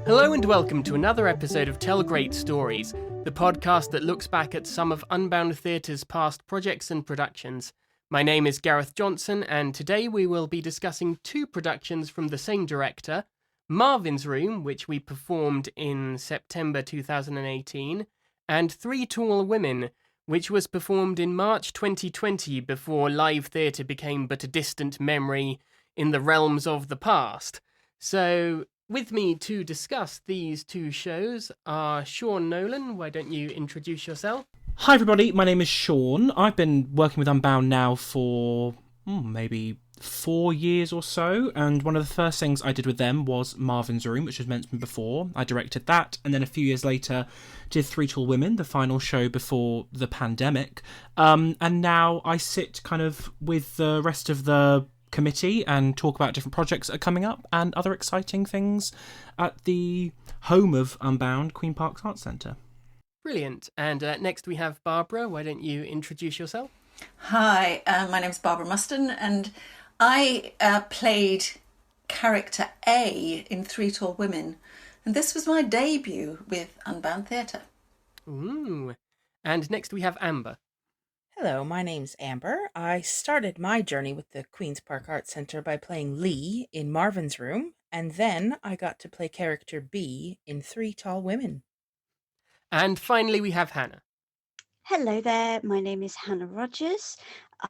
Hello and welcome to another episode of Tell Great Stories, the podcast that looks back at some of Unbound Theatre's past projects and productions. My name is Gareth Johnson, and today we will be discussing two productions from the same director, Marvin's Room, which we performed in September 2018, and Three Tall Women, which was performed in March 2020 before live theatre became but a distant memory in the realms of the past. So, with me to discuss these two shows are Shaun Nolan. Why don't you introduce yourself? Hi everybody, my name is Shaun. I've been working with Unbound now for maybe 4 years or so, and one of the first things I did with them was Marvin's Room, which was mentioned before. I directed that, and then a few years later did Three Tall Women, the final show before the pandemic. And now I sit kind of with the rest of the committee and talk about different projects that are coming up and other exciting things at the home of Unbound, Queen Park's Arts Centre. Brilliant. And next we have Barbara. Why don't you introduce yourself? Hi, my name's Barbara Muston, and I played character A in Three Tall Women, and this was my debut with Unbound Theatre. Ooh. And next we have Amber. Hello, my name's Amber. I started my journey with the Queen's Park Arts Centre by playing Lee in Marvin's Room, and then I got to play character B in Three Tall Women. And finally we have Hannah. Hello there, my name is Hannah Rogers.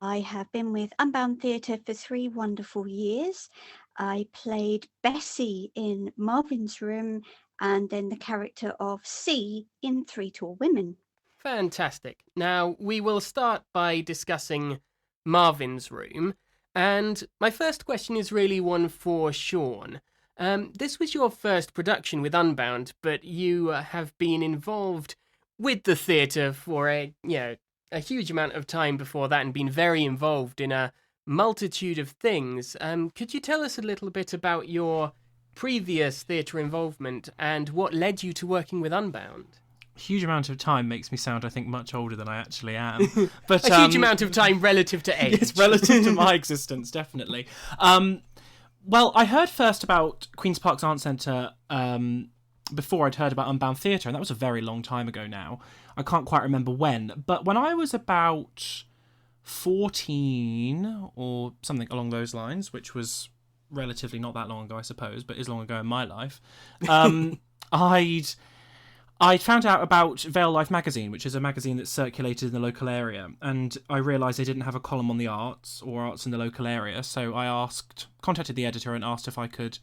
I have been with Unbound Theatre for 3 wonderful years. I played Bessie in Marvin's Room and then the character of C in Three Tall Women. Fantastic. Now, we will start by discussing Marvin's Room, and my first question is really one for Shaun. This was your first production with Unbound, but you have been involved with the theatre for a huge amount of time before that and been very involved in a multitude of things. Could you tell us a little bit about your previous theatre involvement and what led you to working with Unbound? Huge amount of time makes me sound, I think, much older than I actually am. But a huge amount of time relative to age. Yes, relative to my existence, definitely. Well, I heard first about Queen's Park's Arts Centre before I'd heard about Unbound Theatre, and that was a very long time ago now. I can't quite remember when, but when I was about 14 or something along those lines, which was relatively not that long ago, I suppose, but is long ago in my life, I found out about Vale Life magazine, which is a magazine that's circulated in the local area, and I realised they didn't have a column on the arts or arts in the local area, so I contacted the editor and asked if I could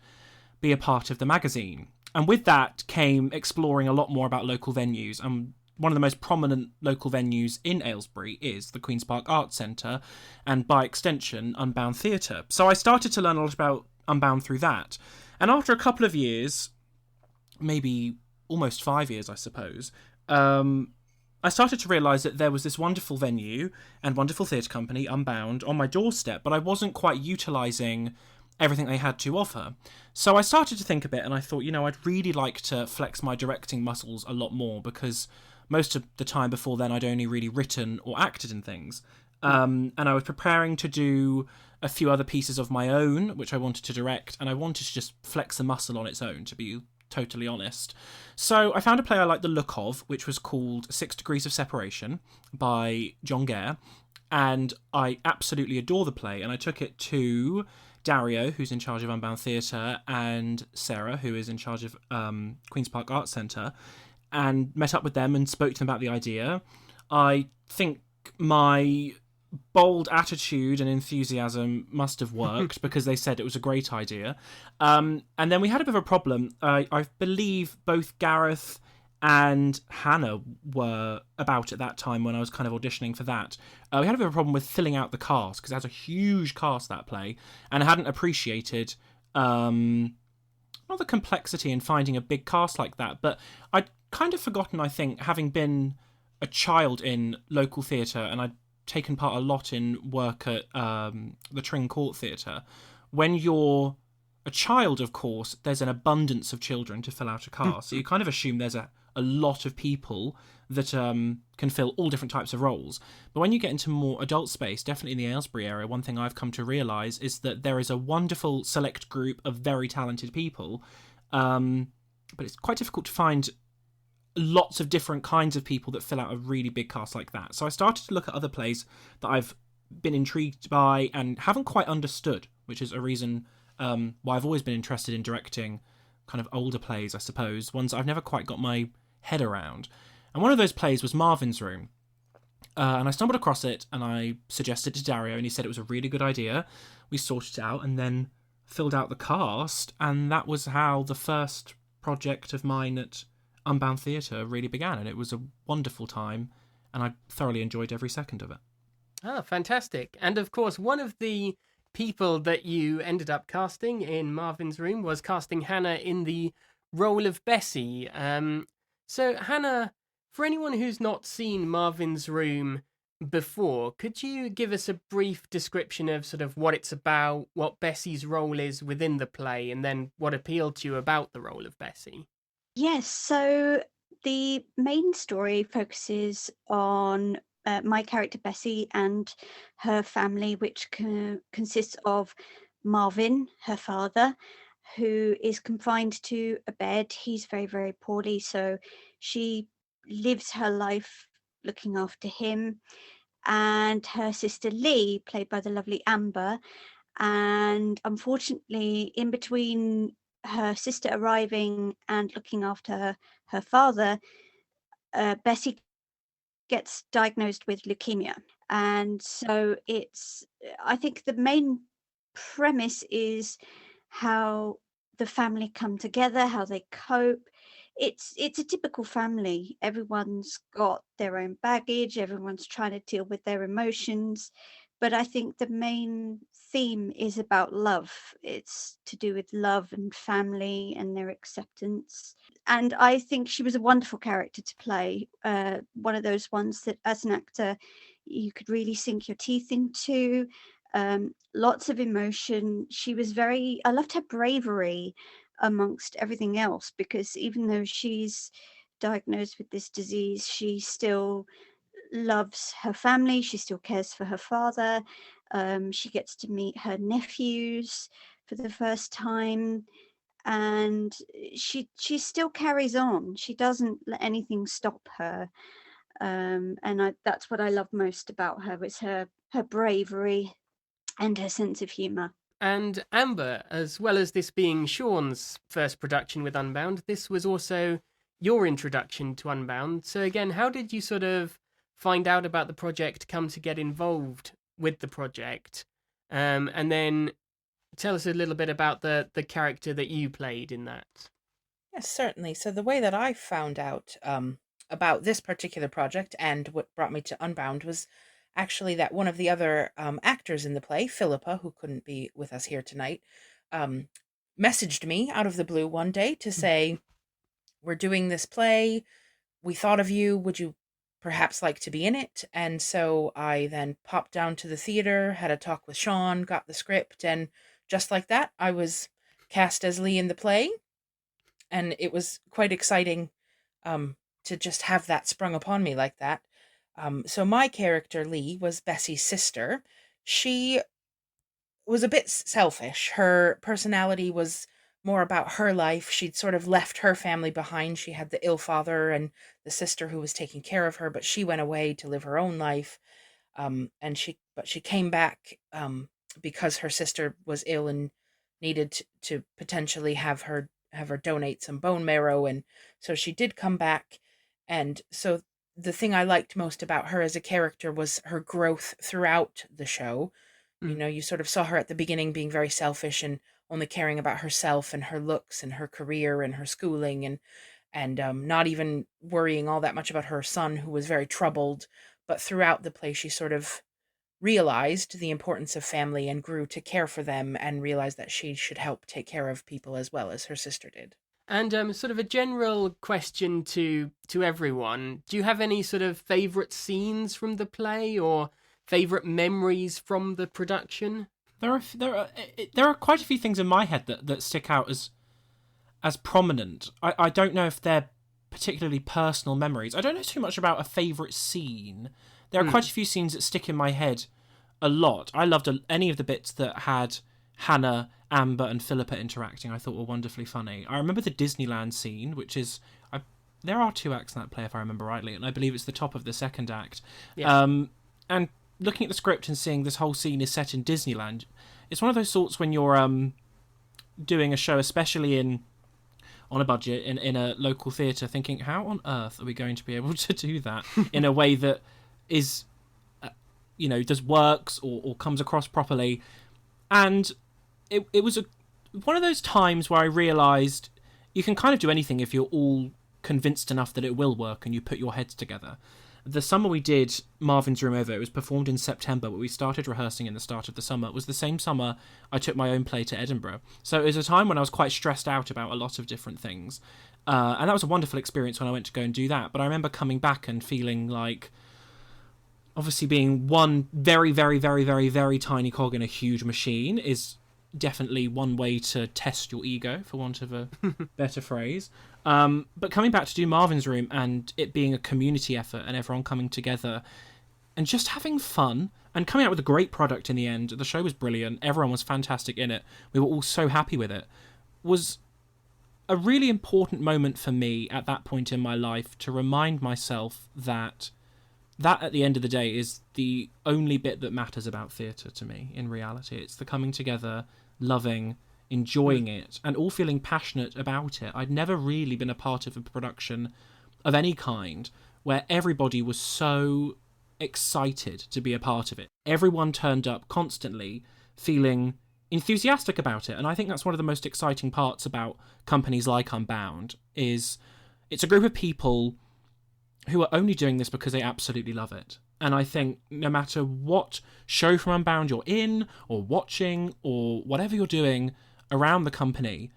be a part of the magazine. And with that came exploring a lot more about local venues, and one of the most prominent local venues in Aylesbury is the Queen's Park Arts Centre, and by extension, Unbound Theatre. So I started to learn a lot about Unbound through that, and after a couple of years, maybe almost 5 years, I suppose, I started to realise that there was this wonderful venue and wonderful theatre company, Unbound, on my doorstep, but I wasn't quite utilising everything they had to offer. So I started to think a bit, and I thought, I'd really like to flex my directing muscles a lot more, because most of the time before then I'd only really written or acted in things. And I was preparing to do a few other pieces of my own, which I wanted to direct, and I wanted to just flex the muscle on its own, to be totally honest. So I found a play I liked the look of, which was called 6 Degrees of Separation by John Gare, and I absolutely adore the play, and I took it to Dario, who's in charge of Unbound Theatre, and Sarah, who is in charge of Queen's Park Arts Centre, and met up with them and spoke to them about the idea. I think my bold attitude and enthusiasm must have worked because they said it was a great idea. And then we had a bit of a problem. I believe both Gareth and Hannah were about at that time when I was kind of auditioning for that. We had a bit of a problem with filling out the cast because it has a huge cast, that play, and I hadn't appreciated not the complexity in finding a big cast like that, but I'd kind of forgotten, I think, having been a child in local theatre, and I'd taken part a lot in work at the Tring Court Theatre. When you're a child, of course, there's an abundance of children to fill out a cast, so you kind of assume there's a a lot of people that can fill all different types of roles. But when you get into more adult space, definitely in the Aylesbury area, one thing I've come to realise is that there is a wonderful select group of very talented people, but it's quite difficult to find lots of different kinds of people that fill out a really big cast like that. So I started to look at other plays that I've been intrigued by and haven't quite understood, which is a reason why I've always been interested in directing kind of older plays, I suppose, ones I've never quite got my head around. And one of those plays was Marvin's Room. And I stumbled across it and I suggested it to Dario, and he said it was a really good idea. We sorted it out and then filled out the cast, and that was how the first project of mine at Unbound Theatre really began, and it was a wonderful time, and I thoroughly enjoyed every second of it. Ah, fantastic. And of course, one of the people that you ended up casting in Marvin's Room was casting Hannah in the role of Bessie. So Hannah, for anyone who's not seen Marvin's Room before, could you give us a brief description of sort of what it's about, what Bessie's role is within the play, and then what appealed to you about the role of Bessie? Yes, so the main story focuses on my character Bessie and her family, which consists of Marvin, her father, who is confined to a bed. He's very, very poorly, so she lives her life looking after him. And her sister Lee, played by the lovely Amber. And unfortunately, in between her sister arriving and looking after her father, Bessie gets diagnosed with leukemia. And so I think the main premise is how the family come together, how they cope. It's a typical family. Everyone's got their own baggage, everyone's trying to deal with their emotions. But I think the main theme is about love. It's to do with love and family and their acceptance. And I think she was a wonderful character to play. One of those ones that as an actor, you could really sink your teeth into. Lots of emotion. I loved her bravery amongst everything else, because even though she's diagnosed with this disease, she still loves her family, she still cares for her father. She gets to meet her nephews for the first time, and she still carries on. She doesn't let anything stop her. That's what I love most about her, was her bravery and her sense of humour. And Amber, as well as this being Shaun's first production with Unbound, this was also your introduction to Unbound. So again, how did you sort of find out about the project, come to get involved with the project? And then tell us a little bit about the character that you played in that. Yes, certainly. So the way that I found out about this particular project and what brought me to Unbound was actually that one of the other actors in the play, Philippa, who couldn't be with us here tonight, messaged me out of the blue one day to say, "We're doing this play. We thought of you. Would you perhaps like to be in it?" And so I then popped down to the theater, had a talk with Shaun, got the script, and just like that, I was cast as Lee in the play. And it was quite exciting to just have that sprung upon me like that. So my character, Lee, was Bessie's sister. She was a bit selfish. Her personality was more about her life. She'd sort of left her family behind. She had the ill father and the sister who was taking care of her, but she went away to live her own life. But she came back because her sister was ill and needed to potentially have her donate some bone marrow, and so she did come back. And so the thing I liked most about her as a character was her growth throughout the show. You know, you sort of saw her at the beginning being very selfish and only caring about herself and her looks and her career and her schooling, and not even worrying all that much about her son, who was very troubled. But throughout the play, she sort of realized the importance of family and grew to care for them, and realized that she should help take care of people as well as her sister did. And sort of a general question to everyone: do you have any sort of favourite scenes from the play or favourite memories from the production? There are quite a few things in my head that stick out as prominent. I don't know if they're particularly personal memories. I don't know too much about a favourite scene. There are quite a few scenes that stick in my head a lot. I loved any of the bits that had Hannah, Amber and Philippa interacting. I thought were wonderfully funny. I remember the Disneyland scene, which is... there are 2 acts in that play, if I remember rightly, and I believe it's the top of the second act. Yeah. And looking at the script and seeing this whole scene is set in Disneyland, it's one of those sorts when you're doing a show, especially on a budget in a local theatre, thinking, how on earth are we going to be able to do that in a way that is, does works or comes across properly? And it was one of those times where I realised you can kind of do anything if you're all convinced enough that it will work and you put your heads together. The summer we did Marvin's Room Over, it was performed in September, but we started rehearsing in the start of the summer. It was the same summer I took my own play to Edinburgh. So it was a time when I was quite stressed out about a lot of different things. And that was a wonderful experience when I went to go and do that. But I remember coming back and feeling like, obviously being one very, very, very, very, very tiny cog in a huge machine is definitely one way to test your ego, for want of a better phrase. But coming back to do Marvin's Room and it being a community effort and everyone coming together and just having fun and coming out with a great product in the end. The show was brilliant. Everyone was fantastic in it. We were all so happy with it. Was a really important moment for me at that point in my life to remind myself that at the end of the day is the only bit that matters about theatre to me in reality. It's the coming together, loving, enjoying it, and all feeling passionate about it. I'd never really been a part of a production of any kind where everybody was so excited to be a part of it. Everyone turned up constantly feeling enthusiastic about it, and I think that's one of the most exciting parts about companies like Unbound is it's a group of people who are only doing this because they absolutely love it. And I think no matter what show from Unbound you're in or watching or whatever you're doing around the company,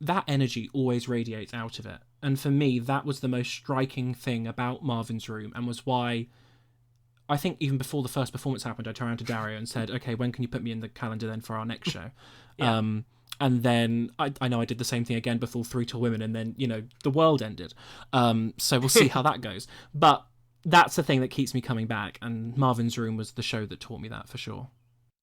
that energy always radiates out of it. And for me, that was the most striking thing about Marvin's Room and was why I think even before the first performance happened, I turned around to Dario and said, okay, when can you put me in the calendar then for our next show? Yeah. And then I know I did the same thing again before Three Tall Women, and then, the world ended. So we'll see how that goes. But that's the thing that keeps me coming back, and Marvin's Room was the show that taught me that for sure.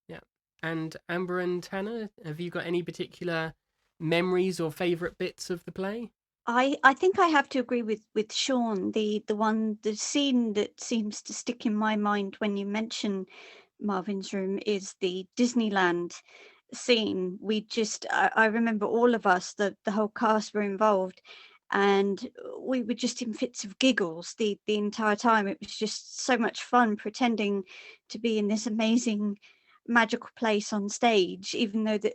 Yeah. And Amber and Hannah, have you got any particular memories or favourite bits of the play? I think I have to agree with Shaun. The scene that seems to stick in my mind when you mention Marvin's Room is the Disneyland scene. I remember all of us, the whole cast were involved, and we were just in fits of giggles the entire time. It was just so much fun pretending to be in this amazing magical place on stage, even though that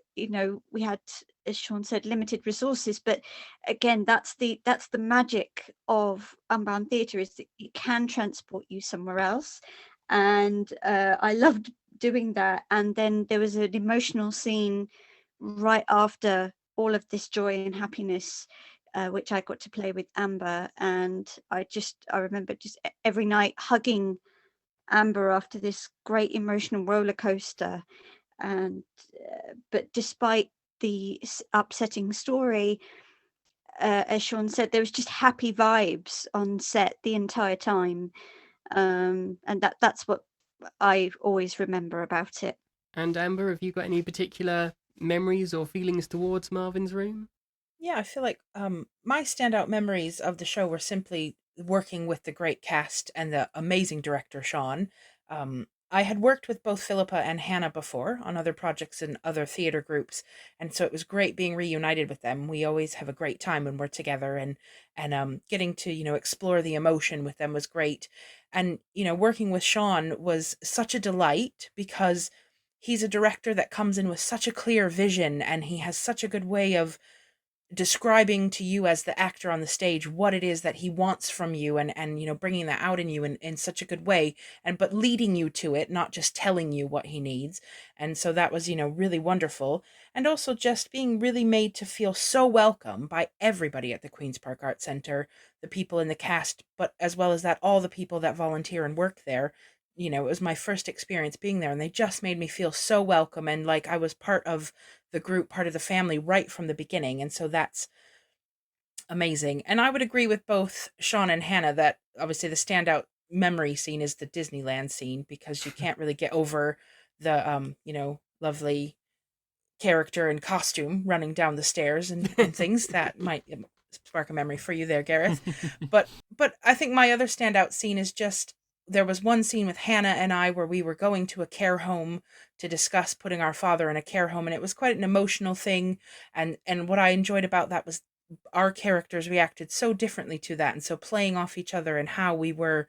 we had, as Shaun said, limited resources. But again, that's the magic of Unbound Theatre, is that it can transport you somewhere else. And I loved doing that. And then there was an emotional scene right after all of this joy and happiness, which I got to play with Amber. And I remember just every night hugging Amber after this great emotional roller coaster. And but despite the upsetting story, as Shaun said, there was just happy vibes on set the entire time, and that's what I always remember about it. And Amber, have you got any particular memories or feelings towards Marvin's Room? Yeah, I feel like my standout memories of the show were simply working with the great cast and the amazing director, Shaun. I had worked with both Philippa and Hannah before on other projects and other theater groups, and so it was great being reunited with them. We always have a great time when we're together, and getting to explore the emotion with them was great. And working with Shaun was such a delight because he's a director that comes in with such a clear vision, and he has such a good way of describing to you as the actor on the stage what it is that he wants from you, and bringing that out in you in such a good way, but leading you to it, not just telling you what he needs. And so that was really wonderful, and also just being really made to feel so welcome by everybody at the Queen's Park Arts Centre, the people in the cast, but as well as that, all the people that volunteer and work there. It was my first experience being there, and they just made me feel so welcome and like I was part of the group, part of the family right from the beginning. And so that's amazing. And I would agree with both Shaun and Hannah that obviously the standout memory scene is the Disneyland scene, because you can't really get over the lovely character and costume running down the stairs and things that might spark a memory for you there, Gareth. but I think my other standout scene is just, there was one scene with Hannah and I where we were going to a care home to discuss putting our father in a care home, and it was quite an emotional thing, and what I enjoyed about that was our characters reacted so differently to that, and so playing off each other and how we were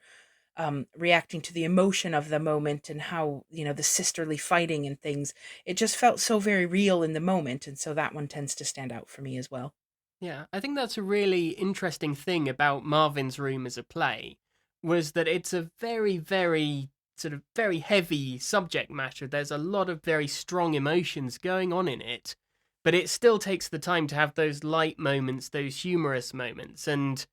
reacting to the emotion of the moment, and how, the sisterly fighting and things, it just felt so very real in the moment, and so that one tends to stand out for me as well. Yeah, I think that's a really interesting thing about Marvin's Room as a play, was that it's a very, very sort of very heavy subject matter. There's a lot of very strong emotions going on in it, but it still takes the time to have those light moments, those humorous moments, and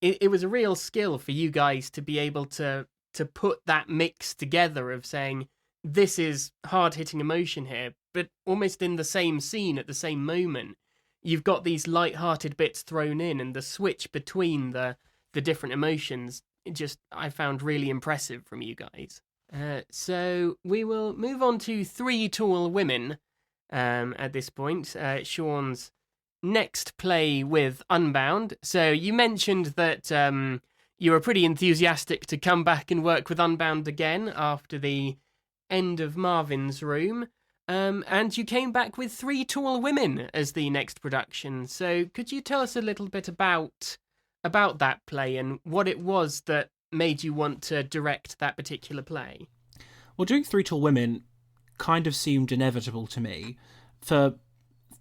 it was a real skill for you guys to be able to put that mix together of saying, this is hard-hitting emotion here, but almost in the same scene at the same moment, you've got these light-hearted bits thrown in, and the switch between the different emotions, I found really impressive from you guys. So we will move on to Three Tall Women at this point. Shaun's next play with Unbound. So you mentioned that you were pretty enthusiastic to come back and work with Unbound again after the end of Marvin's Room. And you came back with Three Tall Women as the next production. So could you tell us a little bit about that play and what it was that made you want to direct that particular play? Well, doing Three Tall Women kind of seemed inevitable to me for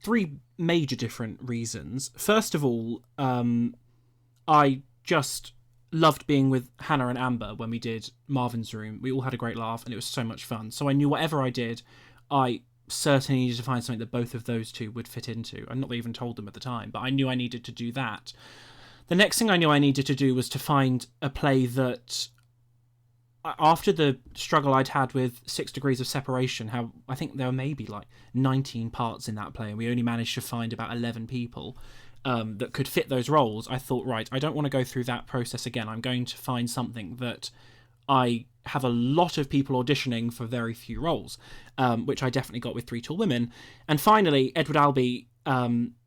three major different reasons. First of all, I just loved being with Hannah and Amber when we did Marvin's Room. We all had a great laugh and it was so much fun. So I knew whatever I did, I certainly needed to find something that both of those two would fit into. I'm not even told them at the time, but I knew I needed to do that. The next thing I knew I needed to do was to find a play that, after the struggle I'd had with 6 Degrees of Separation, how I think there were maybe like 19 parts in that play and we only managed to find about 11 people that could fit those roles, I thought, right, I don't want to go through that process again. I'm going to find something that I have a lot of people auditioning for very few roles, which I definitely got with Three Tall Women. And finally, Edward Albee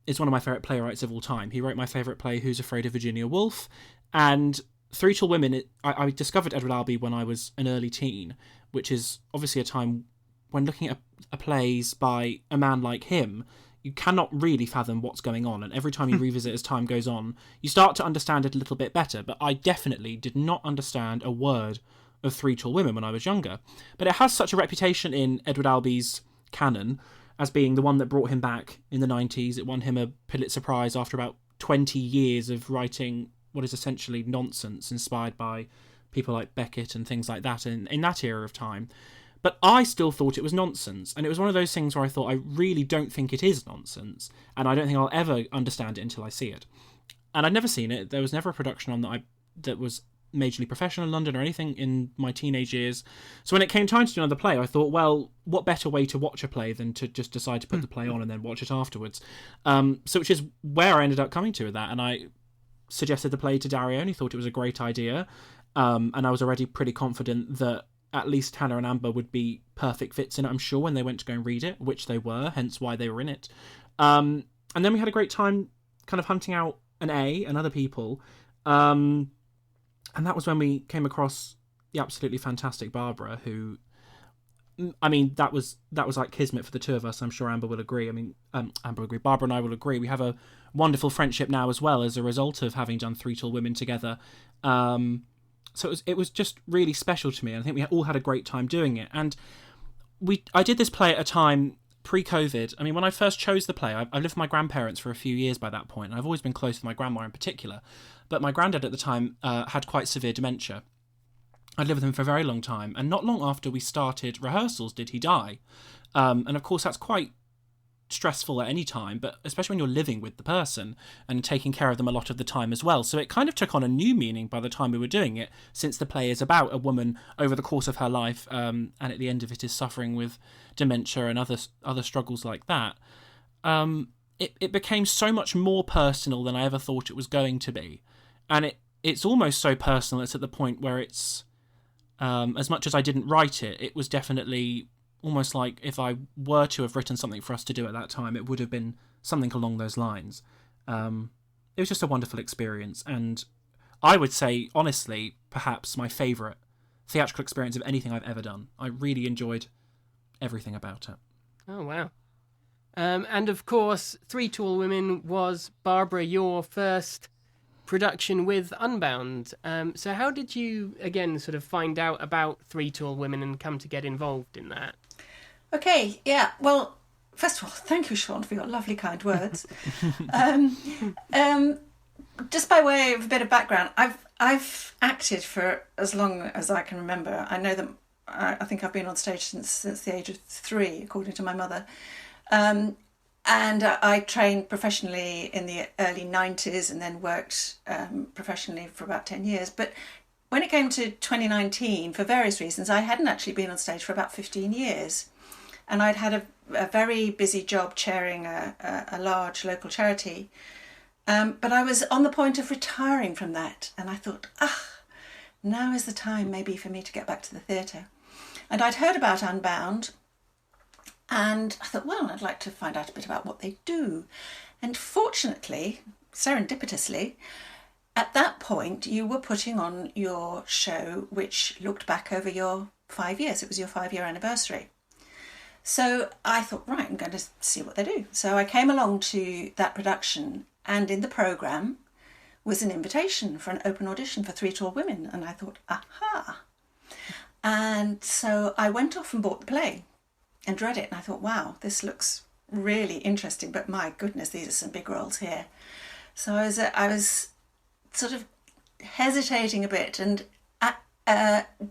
is one of my favourite playwrights of all time. He wrote my favourite play, Who's Afraid of Virginia Woolf, and Three Tall Women, I discovered Edward Albee when I was an early teen, which is obviously a time when looking at plays by a man like him, you cannot really fathom what's going on, and every time you revisit as time goes on, you start to understand it a little bit better, but I definitely did not understand a word of Three Tall Women when I was younger. But it has such a reputation in Edward Albee's canon as being the one that brought him back in the 90s. It won him a Pulitzer Prize after about 20 years of writing what is essentially nonsense inspired by people like Beckett and things like that in that era of time. But I still thought it was nonsense, and it was one of those things where I thought, I really don't think it is nonsense, and I don't think I'll ever understand it until I see it. And I'd never seen it. There was never a production on that was majorly professional in London or anything in my teenage years. So when it came time to do another play, I thought, well, what better way to watch a play than to just decide to put the play on and then watch it afterwards? So which is where I ended up coming to with that, and I suggested the play to Dario, and he thought it was a great idea, and I was already pretty confident that at least Hannah and Amber would be perfect fits in it, I'm sure, when they went to go and read it, which they were, hence why they were in it. And then we had a great time kind of hunting out and other people. And that was when we came across the absolutely fantastic Barbara, who, I mean, that was like kismet for the two of us. I'm sure Amber will agree. I mean, Amber will agree. Barbara and I will agree. We have a wonderful friendship now as well as a result of having done Three Tall Women together. So it was just really special to me. And I think we all had a great time doing it. And I did this play at a time pre-COVID. I mean, when I first chose the play, I lived with my grandparents for a few years by that point, and I've always been close with my grandma in particular. But my granddad at the time had quite severe dementia. I'd lived with him for a very long time, and not long after we started rehearsals did he die. And of course, that's quite stressful at any time, but especially when you're living with the person and taking care of them a lot of the time as well. So it kind of took on a new meaning by the time we were doing it, since the play is about a woman over the course of her life, and at the end of it is suffering with dementia and other struggles like that. it became so much more personal than I ever thought it was going to be. And it's almost so personal, it's at the point where it's, as much as I didn't write it, it was definitely almost like if I were to have written something for us to do at that time, it would have been something along those lines. It was just a wonderful experience, and I would say, honestly, perhaps my favourite theatrical experience of anything I've ever done. I really enjoyed everything about it. Oh, wow. And of course, Three Tall Women was, Barbara, your first production with Unbound. So how did you, again, sort of find out about Three Tall Women and come to get involved in that? Okay, yeah. Well, first of all, thank you, Shaun, for your lovely, kind words. Just by way of a bit of background, I've acted for as long as I can remember. I know that I think I've been on stage since the age of 3, according to my mother. And I trained professionally in the early 90s and then worked professionally for about 10 years. But when it came to 2019, for various reasons, I hadn't actually been on stage for about 15 years. And I'd had a very busy job chairing a large local charity. But I was on the point of retiring from that. And I thought, now is the time maybe for me to get back to the theatre. And I'd heard about Unbound. And I thought, well, I'd like to find out a bit about what they do. And fortunately, serendipitously, at that point, you were putting on your show, which looked back over your 5 years. It was your 5-year anniversary. So I thought, right, I'm going to see what they do. So I came along to that production, and in the programme was an invitation for an open audition for Three Tall Women. And I thought, aha. And so I went off and bought the play and read it, and I thought, wow, this looks really interesting, but my goodness, these are some big roles here. So I was sort of hesitating a bit, and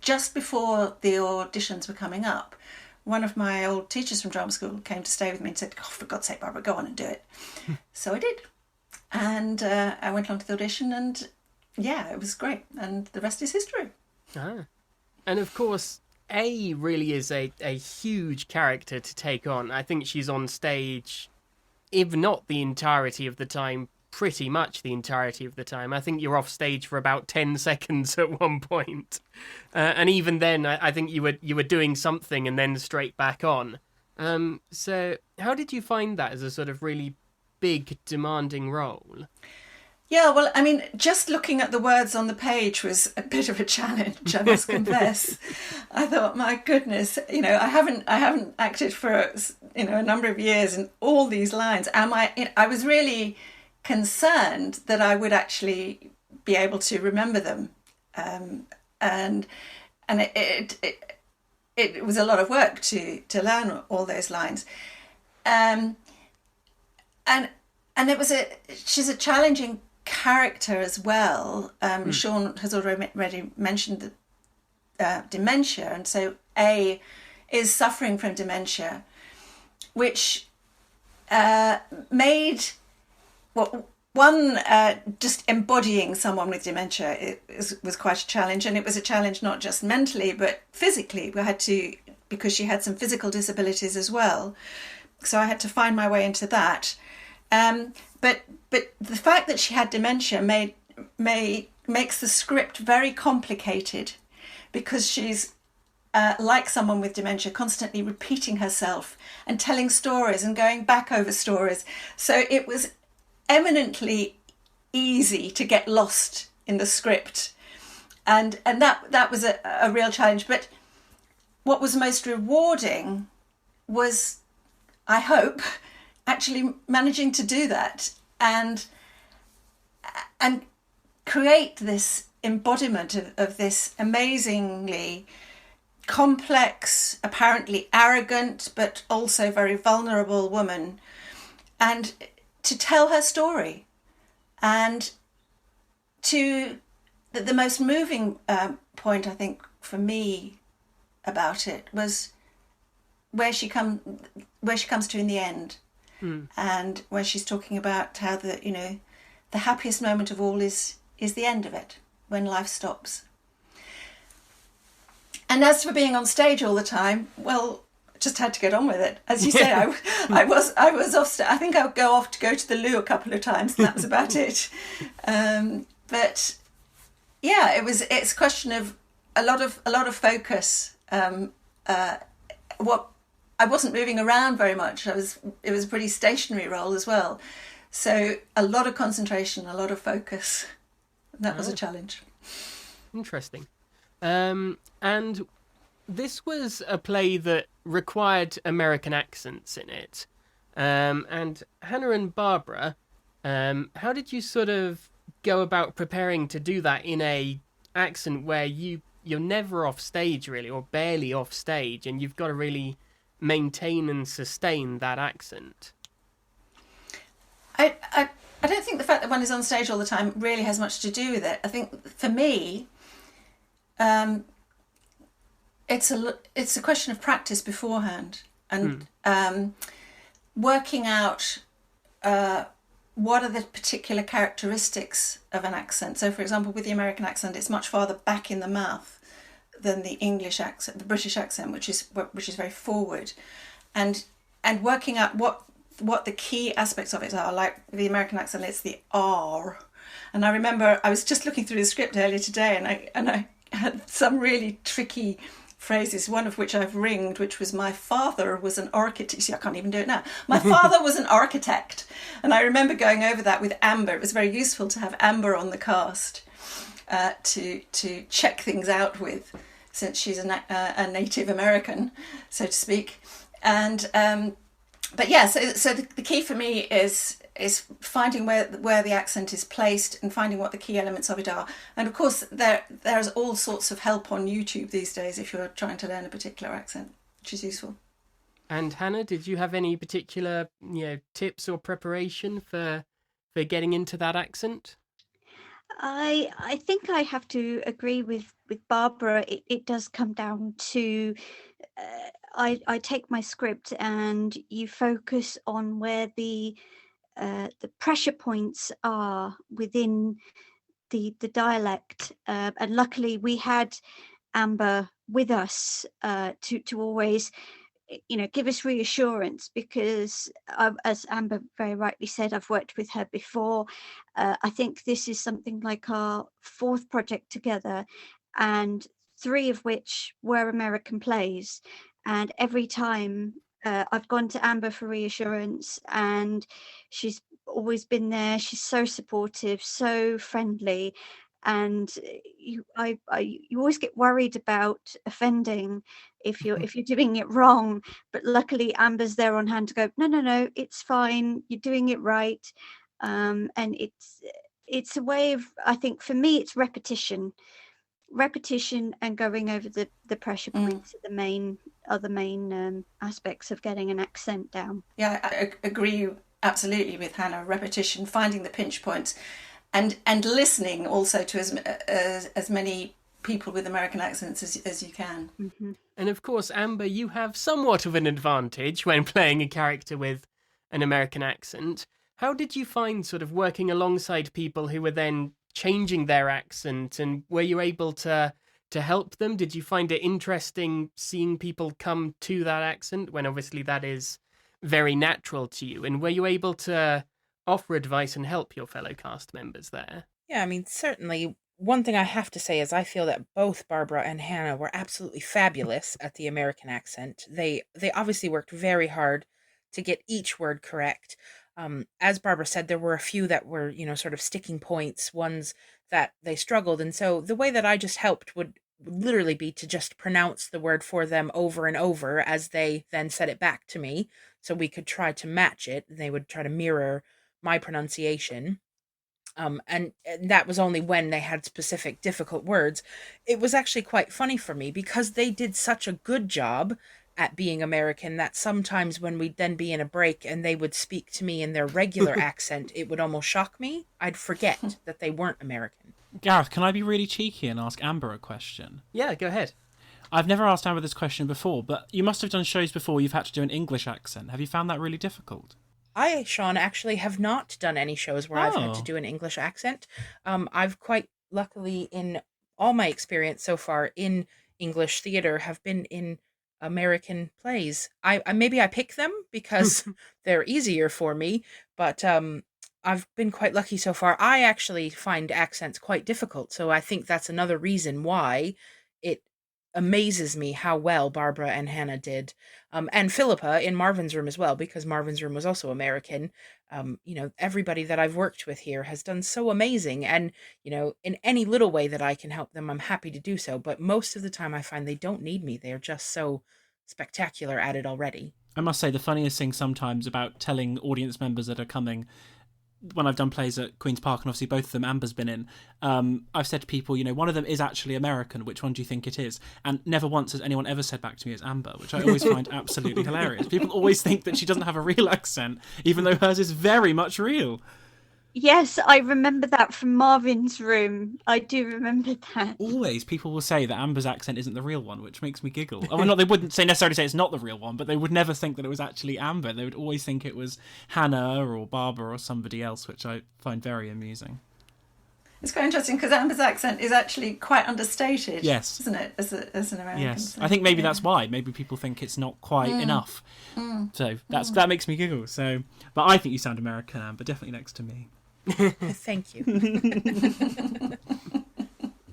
just before the auditions were coming up, one of my old teachers from drama school came to stay with me and said, oh, for God's sake, Barbara, go on and do it. So I did. And I went along to the audition, and yeah, it was great. And the rest is history. Ah. And of course, A really is a huge character to take on. I think she's on stage, if not the entirety of the time, pretty much the entirety of the time. I think you're off stage for about 10 seconds at one point. And even then, I think you were doing something and then straight back on. So how did you find that as a sort of really big, demanding role? Yeah, well, I mean, just looking at the words on the page was a bit of a challenge, I must confess. I thought, my goodness, I haven't acted for, a number of years, and all these lines. I was really concerned that I would actually be able to remember them. And it was a lot of work to learn all those lines. And she's a challenging character as well. Shaun has already mentioned the dementia, and so A is suffering from dementia, which made just embodying someone with dementia was quite a challenge, and it was a challenge not just mentally but physically. We had to, because she had some physical disabilities as well, so I had to find my way into that. But the fact that she had dementia makes the script very complicated, because she's like someone with dementia, constantly repeating herself and telling stories and going back over stories. So it was eminently easy to get lost in the script, and that was a real challenge. But what was most rewarding was, I hope, actually managing to do that and create this embodiment of this amazingly complex, apparently arrogant, but also very vulnerable woman, and to tell her story. And the most moving point, I think, for me about it was where she comes to in the end. And where she's talking about how the happiest moment of all is the end of it, when life stops. And as for being on stage all the time, well, just had to get on with it. As you say, I was off. I think I would go off to go to the loo a couple of times, and that was about it. But yeah, it's a question of a lot of focus. What I wasn't moving around very much. It was a pretty stationary role as well, so a lot of concentration, a lot of focus. That was a challenge. Interesting. And this was a play that required American accents in it. And Hannah and Barbara, how did you sort of go about preparing to do that in a accent where you're never off stage really, or barely off stage, and you've got to really maintain and sustain that accent? I don't think the fact that one is on stage all the time really has much to do with it. I think for me, it's a question of practice beforehand and working out what are the particular characteristics of an accent. So, for example, with the American accent, it's much farther back in the mouth than the English accent, the British accent, which is very forward, and working out what the key aspects of it are. Like the American accent, it's the R, and I remember I was just looking through the script earlier today, and I had some really tricky phrases, one of which I've ringed, which was my father was an architect. See, I can't even do it now. My father was an architect. And I remember going over that with Amber. It was very useful to have Amber on the cast to check things out with, since she's a native American, so to speak. And but yeah, so the key for me is finding where the accent is placed and finding what the key elements of it are. And of course, there's all sorts of help on YouTube these days if you're trying to learn a particular accent, which is useful. And Hannah, did you have any particular tips or preparation for getting into that accent? I think I have to agree with Barbara. It does come down to I take my script and you focus on where the pressure points are within the dialect, and luckily we had Amber with us to always give us reassurance, because as Amber very rightly said, I've worked with her before. I think this is something like our fourth project together, and 3 of which were American plays, and every time I've gone to Amber for reassurance, and she's always been there. She's so supportive, so friendly, and you always get worried about offending if you're doing it wrong. But luckily, Amber's there on hand to go, no, it's fine. You're doing it right, and it's a way of, I think for me, it's repetition and going over the pressure points are the main aspects of getting an accent down. Yeah, I agree absolutely with Hannah. Repetition, finding the pinch points, and listening also to as many people with American accents as you can. Mm-hmm. And of course, Amber, you have somewhat of an advantage when playing a character with an American accent. How did you find sort of working alongside people who were then changing their accent, and were you able to help them? Did you find it interesting seeing people come to that accent when obviously that is very natural to you? And were you able to offer advice and help your fellow cast members there? Yeah, I mean, certainly. One thing I have to say is I feel that both Barbara and Hannah were absolutely fabulous at the American accent. They obviously worked very hard to get each word correct. As Barbara said, there were a few that were, sort of sticking points, ones that they struggled. And so the way that I just helped would literally be to just pronounce the word for them over and over as they then said it back to me, so we could try to match it. They would try to mirror my pronunciation. And that was only when they had specific difficult words. It was actually quite funny for me because they did such a good job at being American that sometimes when we'd then be in a break and they would speak to me in their regular accent, it would almost shock me. I'd forget that they weren't American. Gareth, can I be really cheeky and ask Amber a question? Yeah, go ahead. I've never asked Amber this question before, but you must have done shows before you've had to do an English accent. Have you found that really difficult? I, Shaun, actually have not done any shows where I've had to do an English accent. I've quite luckily, in all my experience so far in English theatre, have been in American plays. I maybe I pick them because they're easier for me, but I've been quite lucky so far. I actually find accents quite difficult, so I think that's another reason why it amazes me how well Barbara and Hannah did. And Philippa in Marvin's Room as well, because Marvin's Room was also American. Everybody that I've worked with here has done so amazing. And, in any little way that I can help them, I'm happy to do so. But most of the time I find they don't need me. They're just so spectacular at it already. I must say, the funniest thing sometimes about telling audience members that are coming, when I've done plays at Queen's Park, and obviously both of them Amber's been in, I've said to people, one of them is actually American. Which one do you think it is? And never once has anyone ever said back to me it's Amber, which I always find absolutely hilarious. People always think that she doesn't have a real accent, even though hers is very much real. Yes, I remember that from Marvin's Room. I do remember that. Always people will say that Amber's accent isn't the real one, which makes me giggle. I mean, they wouldn't necessarily say it's not the real one, but they would never think that it was actually Amber. They would always think it was Hannah or Barbara or somebody else, which I find very amusing. It's quite interesting because Amber's accent is actually quite understated, yes, isn't it, as an American? Yes, so, I think maybe that's why. Maybe people think it's not quite enough. So that makes me giggle. So, but I think you sound American, Amber, definitely next to me. Thank you.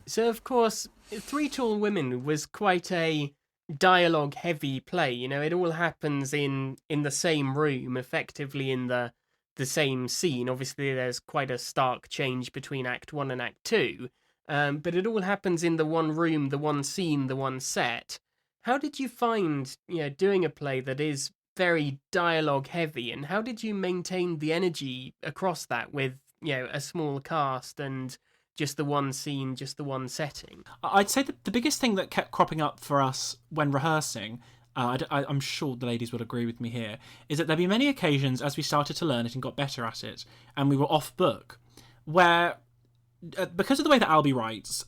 So, of course, Three Tall Women was quite a dialogue-heavy play. It all happens in the same room, effectively in the same scene. Obviously, there's quite a stark change between Act 1 and Act 2, but it all happens in the one room, the one scene, the one set. How did you find, doing a play that is very dialogue heavy, and how did you maintain the energy across that with a small cast and just the one scene, just the one setting? I'd say that the biggest thing that kept cropping up for us when rehearsing, I'm sure the ladies would agree with me here, is that there'd be many occasions as we started to learn it and got better at it, and we were off book, where because of the way that Albie writes,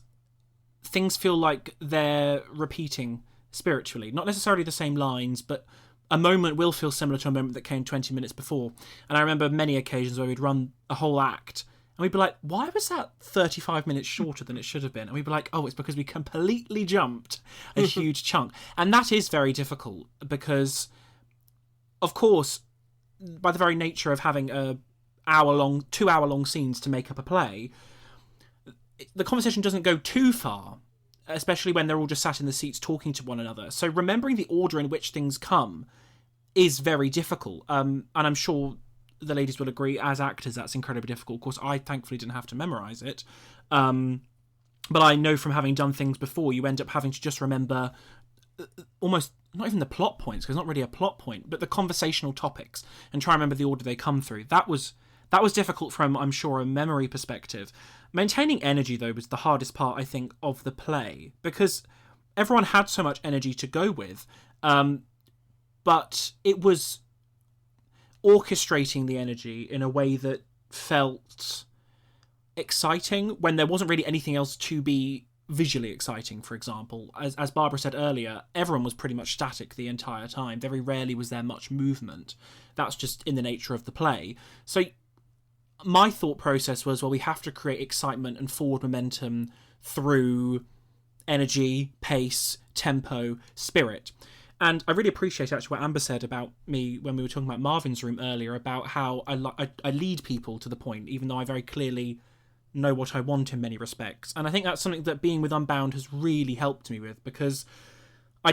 things feel like they're repeating spiritually, not necessarily the same lines, but a moment will feel similar to a moment that came 20 minutes before. And I remember many occasions where we'd run a whole act and we'd be like, why was that 35 minutes shorter than it should have been? And we'd be like, oh, it's because we completely jumped a huge chunk. And that is very difficult because, of course, by the very nature of having 2-hour-long scenes to make up a play, the conversation doesn't go too far, especially when they're all just sat in the seats talking to one another. So remembering the order in which things come is very difficult. And I'm sure the ladies will agree, as actors, that's incredibly difficult. Of course, I thankfully didn't have to memorise it. But I know from having done things before, you end up having to just remember almost not even the plot points, because it's not really a plot point, but the conversational topics, and try and remember the order they come through. That was difficult from, I'm sure, a memory perspective. Maintaining energy, though, was the hardest part, I think, of the play, because everyone had so much energy to go with, but it was orchestrating the energy in a way that felt exciting when there wasn't really anything else to be visually exciting. For example, as Barbara said earlier, everyone was pretty much static the entire time. Very rarely was there much movement. That's just in the nature of the play. So my thought process was, well, we have to create excitement and forward momentum through energy, pace, tempo, spirit. And I really appreciate actually what Amber said about me when we were talking about Marvin's Room earlier, about how I lead people to the point, even though I very clearly know what I want in many respects. And I think that's something that being with Unbound has really helped me with, because I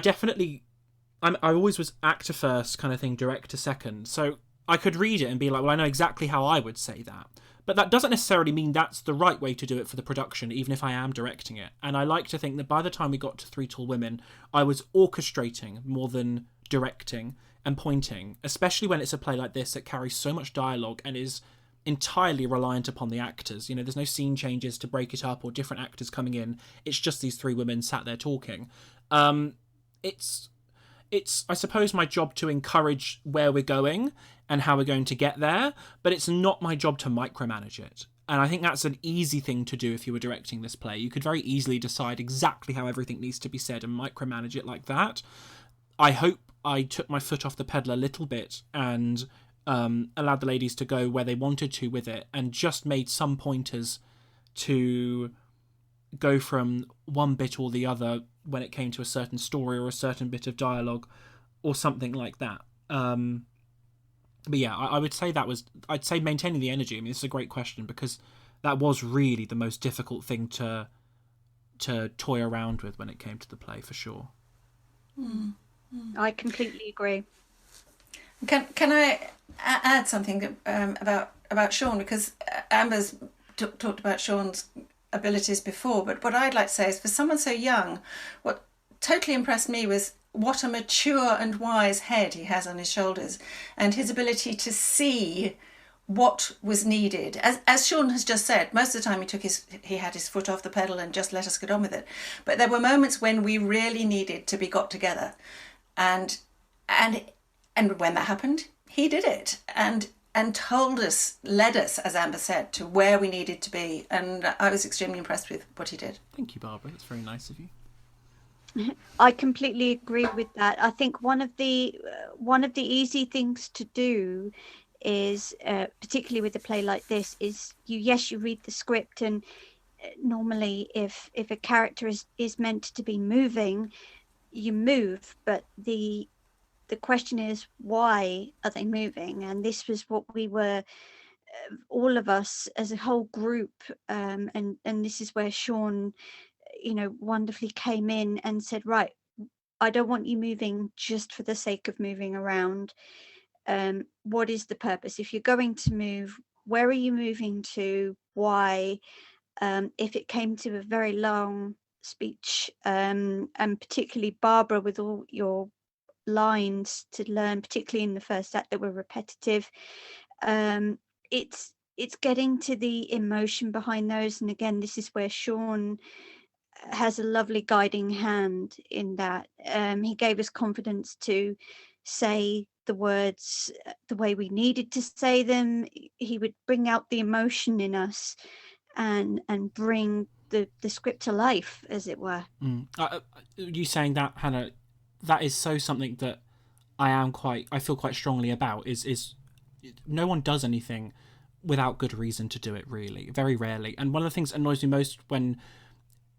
always was actor first kind of thing, director second. So I could read it and be like, well, I know exactly how I would say that. But that doesn't necessarily mean that's the right way to do it for the production, even if I am directing it. And I like to think that by the time we got to Three Tall Women, I was orchestrating more than directing and pointing, especially when it's a play like this that carries so much dialogue and is entirely reliant upon the actors. There's no scene changes to break it up or different actors coming in. It's just these three women sat there talking. It's I suppose, my job to encourage where we're going and how we're going to get there, but it's not my job to micromanage it. And I think that's an easy thing to do if you were directing this play. You could very easily decide exactly how everything needs to be said and micromanage it like that. I hope I took my foot off the pedal a little bit and allowed the ladies to go where they wanted to with it, and just made some pointers to go from one bit or the other when it came to a certain story or a certain bit of dialogue or something like that. But yeah, I would say I'd say maintaining the energy. I mean, this is a great question, because that was really the most difficult thing to toy around with when it came to the play, for sure. I completely agree. Can I add something about Shaun? Because Amber's talked about Shaun's abilities before, but what I'd like to say is, for someone so young, what totally impressed me was what a mature and wise head he has on his shoulders, and his ability to see what was needed. As Shaun has just said, most of the time he had his foot off the pedal and just let us get on with it. But there were moments when we really needed to be got together, and when that happened, he did it and told us, led us, as Amber said, to where we needed to be. And I was extremely impressed with what he did. Thank you, Barbara. That's very nice of you. I completely agree with that. I think one of the easy things to do is, particularly with a play like this, is you read the script, and normally if a character is meant to be moving, you move, but the question is, why are they moving? And this was what we were, all of us as a whole group, and this is where Shaun, wonderfully came in and said, right, I don't want you moving just for the sake of moving around. What is the purpose? If you're going to move, where are you moving to? Why? If it came to a very long speech, and particularly Barbara, with all your lines to learn, particularly in the first act, that were repetitive, it's getting to the emotion behind those. And again, this is where Shaun has a lovely guiding hand in that. He gave us confidence to say the words the way we needed to say them. He would bring out the emotion in us and bring the script to life, as it were. You saying that, Hannah, that is so something that I feel quite strongly about, is no one does anything without good reason to do it, really. Very rarely. And one of the things that annoys me most when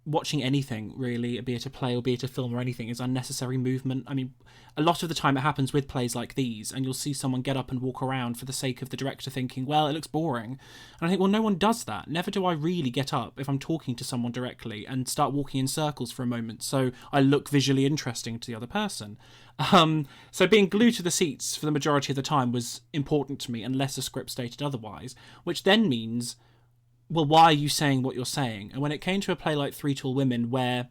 watching anything, really, be it a play or be it a film or anything, is unnecessary movement. I mean, a lot of the time it happens with plays like these, and you'll see someone get up and walk around for the sake of the director thinking, well, it looks boring. And I think, well, no one does that. Never do I really get up if I'm talking to someone directly and start walking in circles for a moment so I look visually interesting to the other person. So being glued to the seats for the majority of the time was important to me, unless the script stated otherwise, which then means, well, why are you saying what you're saying? And when it came to a play like Three Tall Women, where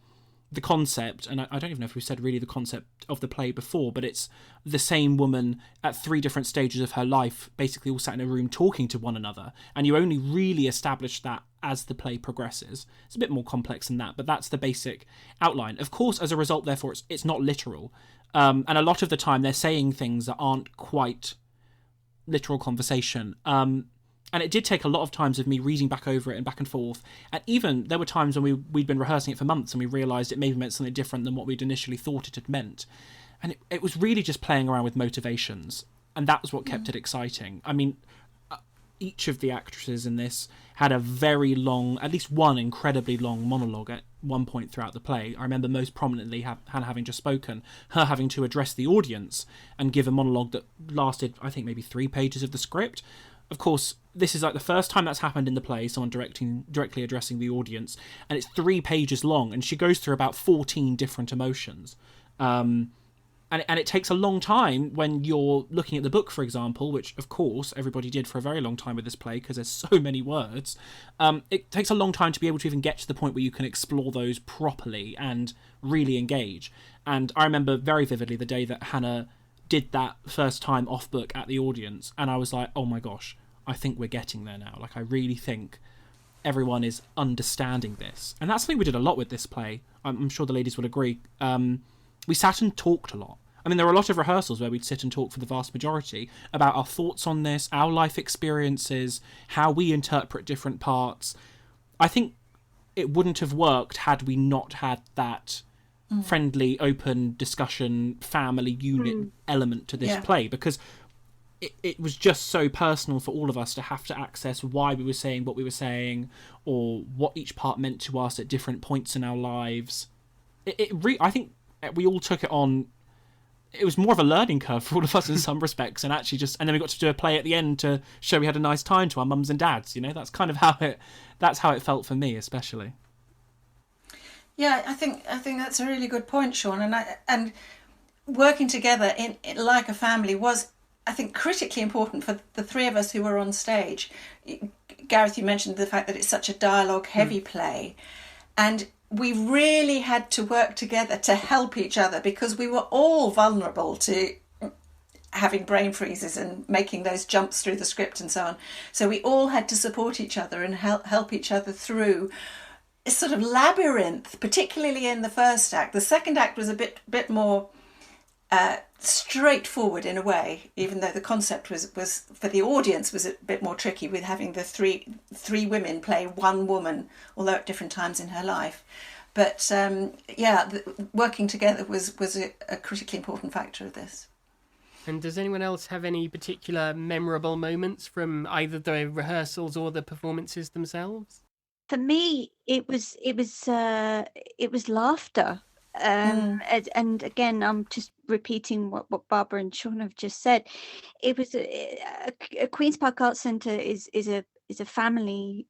the concept, and I don't even know if we've said really the concept of the play before, but it's the same woman at three different stages of her life, basically all sat in a room talking to one another, and you only really establish that as the play progresses. It's a bit more complex than that, but that's the basic outline. Of course, as a result, therefore, it's not literal. And a lot of the time they're saying things that aren't quite literal conversation. And it did take a lot of times of me reading back over it and back and forth. And even there were times when we'd been rehearsing it for months and we realised it maybe meant something different than what we'd initially thought it had meant. And it was really just playing around with motivations. And that was what kept it exciting. I mean, each of the actresses in this had a very long, at least one incredibly long monologue at one point throughout the play. I remember most prominently Hannah having just spoken, her having to address the audience and give a monologue that lasted, I think, maybe 3 pages of the script. Of course, this is like the first time that's happened in the play, someone directly addressing the audience, and it's 3 pages long, and she goes through about 14 different emotions. And it takes a long time when you're looking at the book, for example, which, of course, everybody did for a very long time with this play because there's so many words. It takes a long time to be able to even get to the point where you can explore those properly and really engage. And I remember very vividly the day that Hannah did that first time off book at the audience, and I was like, oh my gosh, I think we're getting there now. Like, I really think everyone is understanding this. And that's something we did a lot with this play. I'm sure the ladies will agree. We sat and talked a lot. I mean, there were a lot of rehearsals where we'd sit and talk for the vast majority about our thoughts on this, our life experiences, how we interpret different parts. I think it wouldn't have worked had we not had that friendly, open discussion, family unit element to this play, because it was just so personal for all of us to have to access why we were saying what we were saying, or what each part meant to us at different points in our lives. I think we all took it on. It was more of a learning curve for all of us in some respects, and actually and then we got to do a play at the end to show we had a nice time to our mums and dads. That's kind of how it felt for me, especially. Yeah, I think that's a really good point, Shaun. And working together in like a family was, I think, critically important for the three of us who were on stage. Gareth, you mentioned the fact that it's such a dialogue-heavy play, and we really had to work together to help each other because we were all vulnerable to having brain freezes and making those jumps through the script and so on. So we all had to support each other and help each other through a sort of labyrinth, particularly in the first act. The second act was a bit more straightforward in a way, even though the concept was for the audience was a bit more tricky with having the three women play one woman, although at different times in her life. But working together was a critically important factor of this. And does anyone else have any particular memorable moments from either the rehearsals or the performances themselves? For me, it was laughter. And again, I'm just repeating what Barbara and Shaun have just said. It was a Queen's Park Arts Centre is a family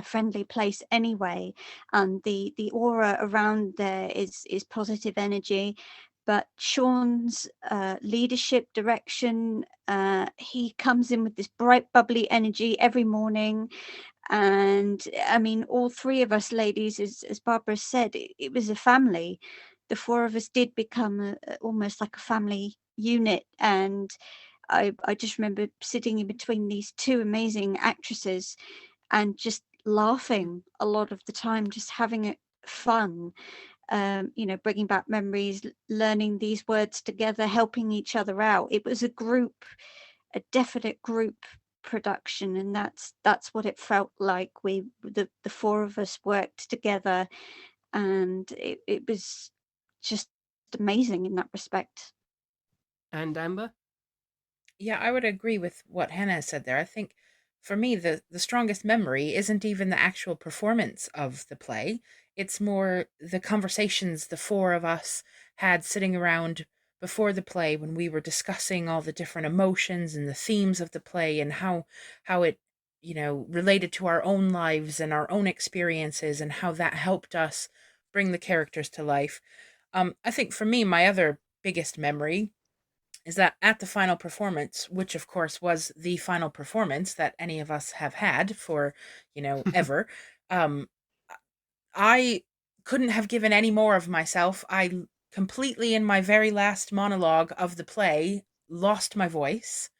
friendly place anyway, and the aura around there is positive energy. But Shaun's leadership, direction, he comes in with this bright, bubbly energy every morning. And I mean, all three of us ladies, as Barbara said, it was a family. The four of us did become almost like a family unit. And I just remember sitting in between these two amazing actresses and just laughing a lot of the time, just having it fun. Bringing back memories, learning these words together, helping each other out. It was a definite group production, and that's what it felt like. The four of us worked together, and it was just amazing in that respect. And Amber? Yeah, I would agree with what Hannah said there. I think for me, the strongest memory isn't even the actual performance of the play. It's more the conversations the four of us had sitting around before the play when we were discussing all the different emotions and the themes of the play and how it, related to our own lives and our own experiences and how that helped us bring the characters to life. I think for me, my other biggest memory is that at the final performance, which of course was the final performance that any of us have had for, ever, I couldn't have given any more of myself. I completely, in my very last monologue of the play, lost my voice.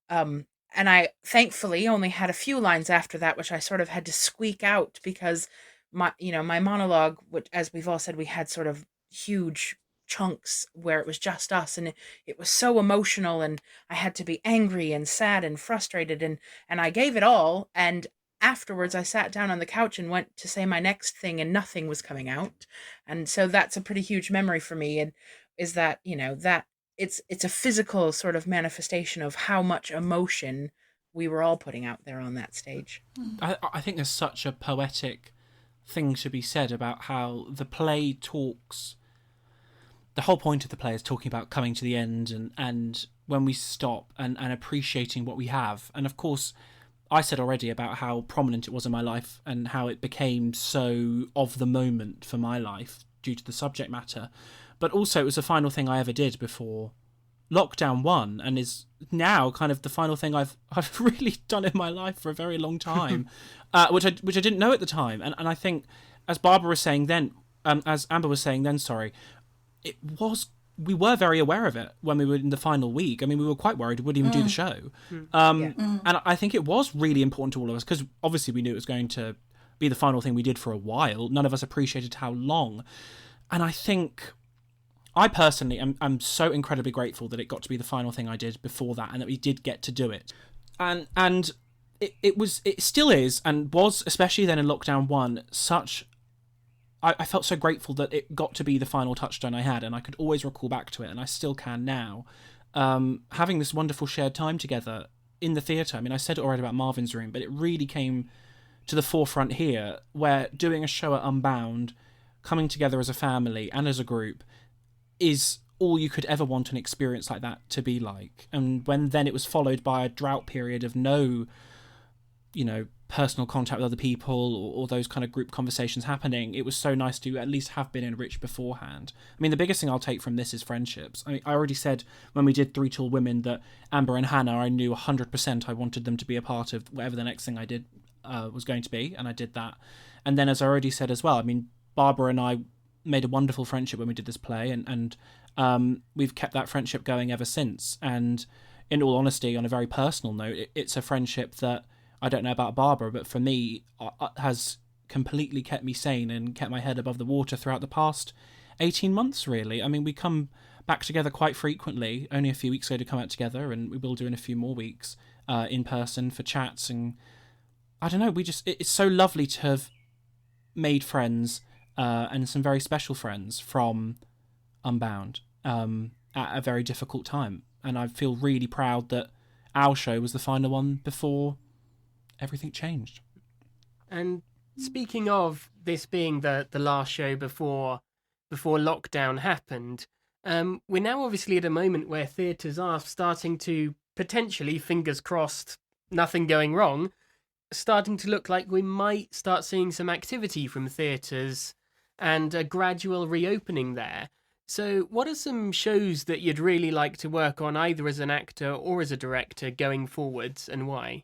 And I thankfully only had a few lines after that, which I sort of had to squeak out because my monologue, which, as we've all said, we had sort of huge chunks where it was just us, and it was so emotional, and I had to be angry and sad and frustrated, and I gave it all. And afterwards I sat down on the couch and went to say my next thing, and nothing was coming out. And so that's a pretty huge memory for me, and is that that it's a physical sort of manifestation of how much emotion we were all putting out there on that stage. I think there's such a poetic thing to be said about how the play talks. The whole point of the play is talking about coming to the end and when we stop and appreciating what we have. And of course, I said already about how prominent it was in my life and how it became so of the moment for my life due to the subject matter. But also it was the final thing I ever did before lockdown 1 and is now kind of the final thing I've really done in my life for a very long time, which I didn't know at the time. And I think, as Barbara was saying then, as Amber was saying then, we were very aware of it when we were in the final week. I mean, we were quite worried we wouldn't even do the show. And I think it was really important to all of us because obviously we knew it was going to be the final thing we did for a while. None of us appreciated how long. And I think I personally am so incredibly grateful that it got to be the final thing I did before that and that we did get to do it. And it still is and was, especially then in lockdown 1, I felt so grateful that it got to be the final touchstone I had, and I could always recall back to it, and I still can now. Having this wonderful shared time together in the theatre. I mean, I said it already about Marvin's Room, but it really came to the forefront here, where doing a show at Unbound coming together as a family and as a group is all you could ever want an experience like that to be like. And when then it was followed by a drought period of no, personal contact with other people or those kind of group conversations happening, it was so nice to at least have been enriched beforehand. I mean, the biggest thing I'll take from this is friendships. I already said when we did Three Tall Women that Amber and Hannah, I knew 100% I wanted them to be a part of whatever the next thing I did was going to be, and I did that. And then, as I already said as well, I mean, Barbara and I made a wonderful friendship when we did this play, and we've kept that friendship going ever since. And in all honesty, on a very personal note, it's a friendship that, I don't know about Barbara, but for me, has completely kept me sane and kept my head above the water throughout the past 18 months, really. I mean, we come back together quite frequently. Only a few weeks ago to come out together, and we will do in a few more weeks in person for chats. And I don't know, it's so lovely to have made friends and some very special friends from Unbound at a very difficult time. And I feel really proud that our show was the final one before everything changed. And speaking of this being the last show before lockdown happened, we're now obviously at a moment where theatres are starting to potentially, fingers crossed, nothing going wrong, starting to look like we might start seeing some activity from theatres and a gradual reopening there. So what are some shows that you'd really like to work on, either as an actor or as a director, going forwards, and why?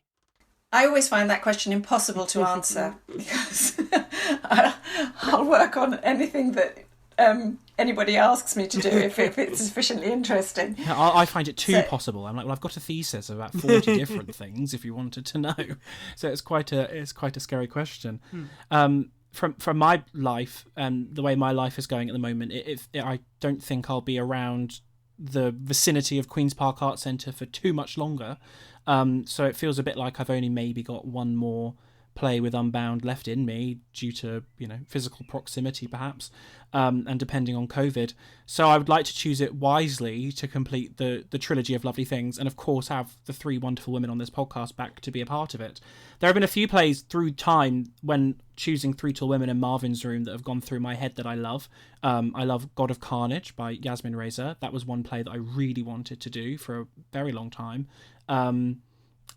I always find that question impossible to answer because I'll work on anything that anybody asks me to do if it's sufficiently interesting. Yeah, I find it too possible. I'm like, well, I've got a thesis of about 40 different things if you wanted to know. So it's quite a scary question. From my life and the way my life is going at the moment, I don't think I'll be around the vicinity of Queen's Park Arts Centre for too much longer. So it feels a bit like I've only maybe got one more play with Unbound left in me due to, physical proximity perhaps, and depending on COVID. So I would like to choose it wisely to complete the trilogy of lovely things, and of course have the three wonderful women on this podcast back to be a part of it. There have been a few plays through time when choosing Three Tall Women and Marvin's Room that have gone through my head that I love. I love God of Carnage by Yasmin Reza. That was one play that I really wanted to do for a very long time.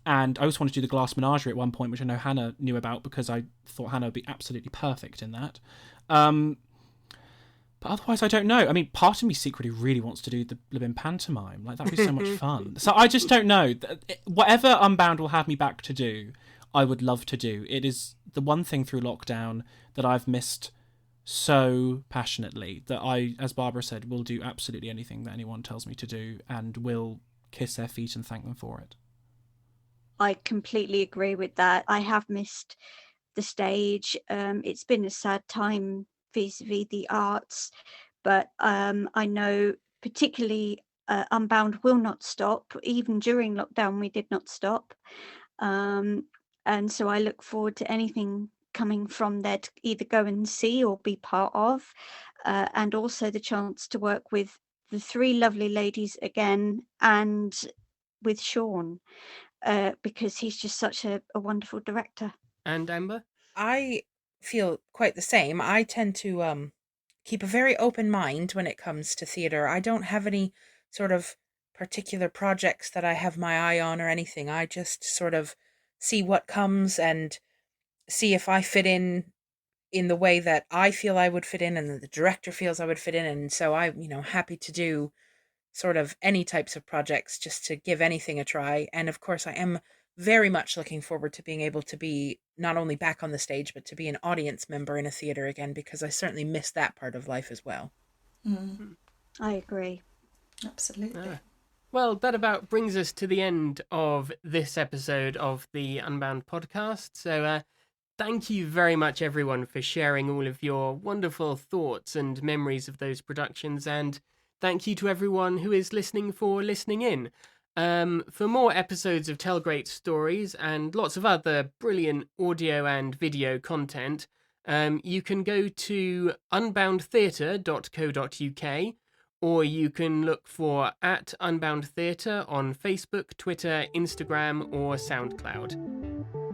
And I also wanted to do the Glass Menagerie at one point, which I know Hannah knew about because I thought Hannah would be absolutely perfect in that. But otherwise, I don't know. I mean, part of me secretly really wants to do the Libyan pantomime. Like, that'd be so much fun. So I just don't know. Whatever Unbound will have me back to do, I would love to do. It is the one thing through lockdown that I've missed so passionately that I, as Barbara said, will do absolutely anything that anyone tells me to do and will kiss their feet and thank them for it. I completely agree with that. I have missed the stage. It's been a sad time vis-a-vis the arts, but I know particularly Unbound will not stop. Even during lockdown, we did not stop. And so I look forward to anything coming from there to either go and see or be part of, and also the chance to work with the three lovely ladies again and with Shaun. Because he's just such a wonderful director. And Amber? I feel quite the same. I tend to keep a very open mind when it comes to theatre. I don't have any sort of particular projects that I have my eye on or anything. I just sort of see what comes and see if I fit in the way that I feel I would fit in and that the director feels I would fit in. And so I'm, happy to do sort of any types of projects just to give anything a try. And of course, I am very much looking forward to being able to be not only back on the stage, but to be an audience member in a theatre again, because I certainly miss that part of life as well. I agree. Absolutely. Well, that about brings us to the end of this episode of the Unbound podcast. So thank you very much, everyone, for sharing all of your wonderful thoughts and memories of those productions. And thank you to everyone who is listening for listening in. For more episodes of Tell Great Stories and lots of other brilliant audio and video content, you can go to unboundtheatre.co.uk, or you can look for @Unbound Theatre on Facebook, Twitter, Instagram, or SoundCloud.